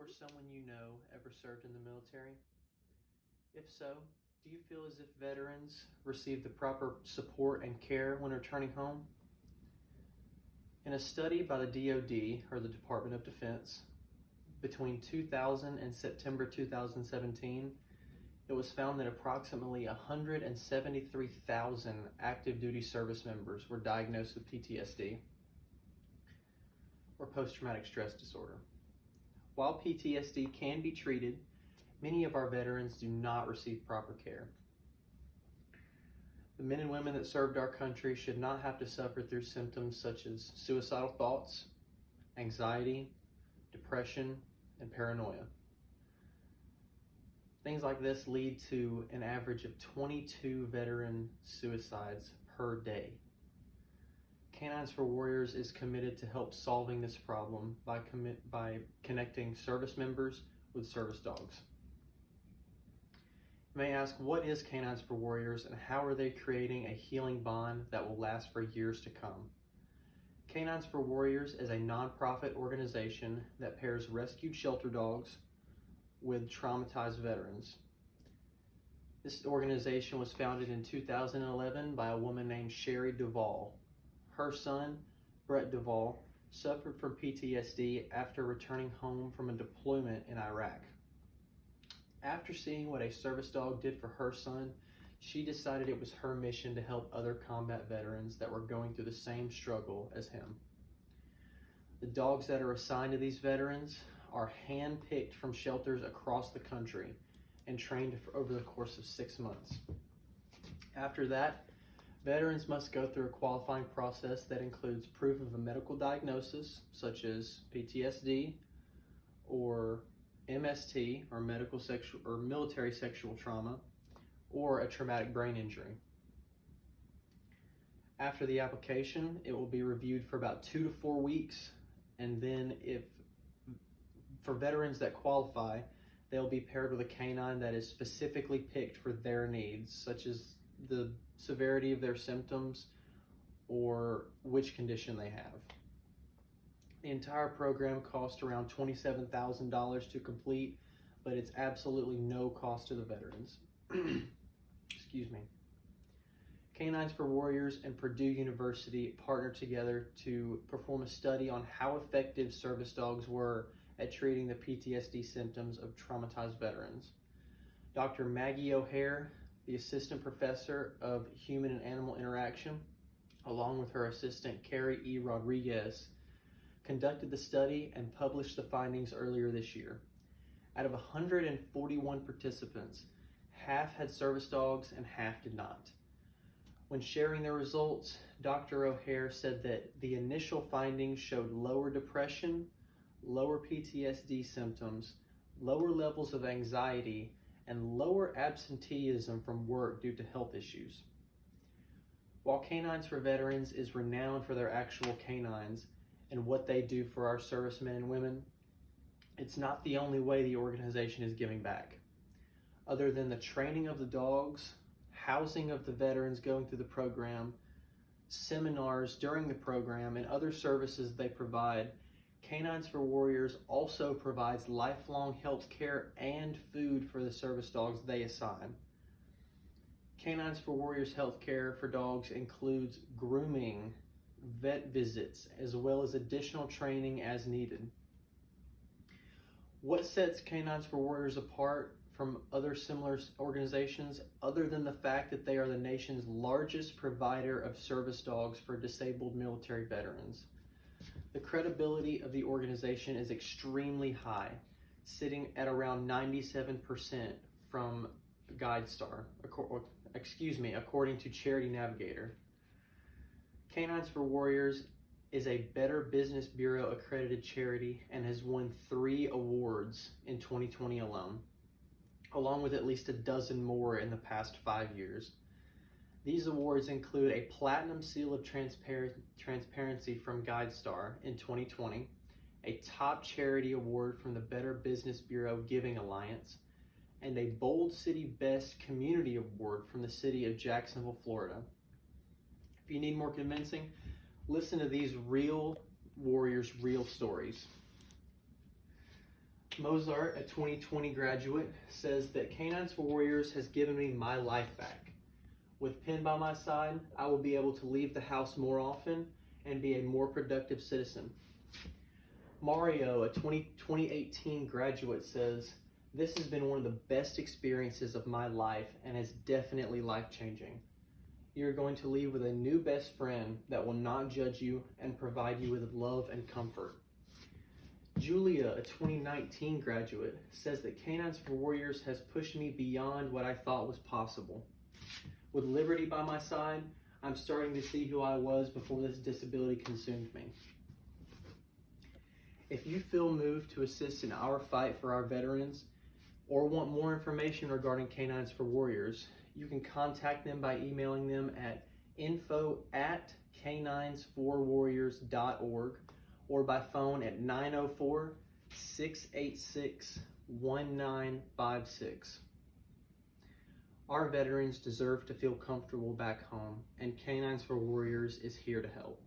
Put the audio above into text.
or someone you know ever served in the military? If so, do you feel as if veterans receive the proper support and care when returning home? In a study by the DoD, or the Department of Defense, between 2000 and September 2017, it was found that approximately 173,000 active duty service members were diagnosed with PTSD, or post-traumatic stress disorder. While PTSD can be treated, many of our veterans do not receive proper care. The men and women that served our country should not have to suffer through symptoms such as suicidal thoughts, anxiety, depression, and paranoia. Things like this lead to an average of 22 veteran suicides per day. K9s for Warriors is committed to help solving this problem by connecting service members with service dogs. You may ask, what is K9s for Warriors and how are they creating a healing bond that will last for years to come? K9s for Warriors is a nonprofit organization that pairs rescued shelter dogs with traumatized veterans. This organization was founded in 2011 by a woman named Sherry Duvall. Her son, Brett Duvall, suffered from PTSD after returning home from a deployment in Iraq. After seeing what a service dog did for her son, she decided it was her mission to help other combat veterans that were going through the same struggle as him. The dogs that are assigned to these veterans are hand-picked from shelters across the country and trained over the course of 6 months. After that, veterans must go through a qualifying process that includes proof of a medical diagnosis, such as PTSD or MST, or military sexual trauma, or a traumatic brain injury. After the application, it will be reviewed for about 2 to 4 weeks, and then for veterans that qualify, they'll be paired with a canine that is specifically picked for their needs, such as the severity of their symptoms or which condition they have. The entire program costs around $27,000 to complete, but it's absolutely no cost to the veterans. Excuse me. K9s for Warriors and Purdue University partnered together to perform a study on how effective service dogs were at treating the PTSD symptoms of traumatized veterans. Dr. Maggie O'Hare, the assistant professor of human and animal interaction, along with her assistant Carrie E. Rodriguez, conducted the study and published the findings earlier this year. Out of 141 participants, half had service dogs and half did not. When sharing their results, Dr. O'Hare said that the initial findings showed lower depression, lower PTSD symptoms, lower levels of anxiety, and lower absenteeism from work due to health issues. While K9s for Veterans is renowned for their actual canines and what they do for our servicemen and women, it's not the only way the organization is giving back. Other than the training of the dogs, housing of the veterans going through the program, seminars during the program, and other services they provide, K9s for Warriors also provides lifelong health care and food for the service dogs they assign. K9s for Warriors health care for dogs includes grooming, vet visits, as well as additional training as needed. What sets K9s for Warriors apart from other similar organizations, other than the fact that they are the nation's largest provider of service dogs for disabled military veterans? The credibility of the organization is extremely high, sitting at around 97% from GuideStar, according to Charity Navigator. K9s for Warriors is a Better Business Bureau accredited charity and has won 3 awards in 2020 alone, along with at least a dozen more in the past 5 years. These awards include a Platinum Seal of Transparency from GuideStar in 2020, a Top Charity Award from the Better Business Bureau Giving Alliance, and a Bold City Best Community Award from the city of Jacksonville, Florida. If you need more convincing, listen to these real warriors' real stories. Mozart, a 2020 graduate, says that K9s for Warriors has given me my life back. With Penn by my side, I will be able to leave the house more often and be a more productive citizen. Mario, a 2018 graduate, says, this has been one of the best experiences of my life and is definitely life-changing. You're going to leave with a new best friend that will not judge you and provide you with love and comfort. Julia, a 2019 graduate, says that K9s for Warriors has pushed me beyond what I thought was possible. With Liberty by my side, I'm starting to see who I was before this disability consumed me. If you feel moved to assist in our fight for our veterans or want more information regarding K9s for Warriors, you can contact them by emailing them at info@k9s4warriors.org or by phone at 904-686-1956. Our veterans deserve to feel comfortable back home, and K9s for Warriors is here to help.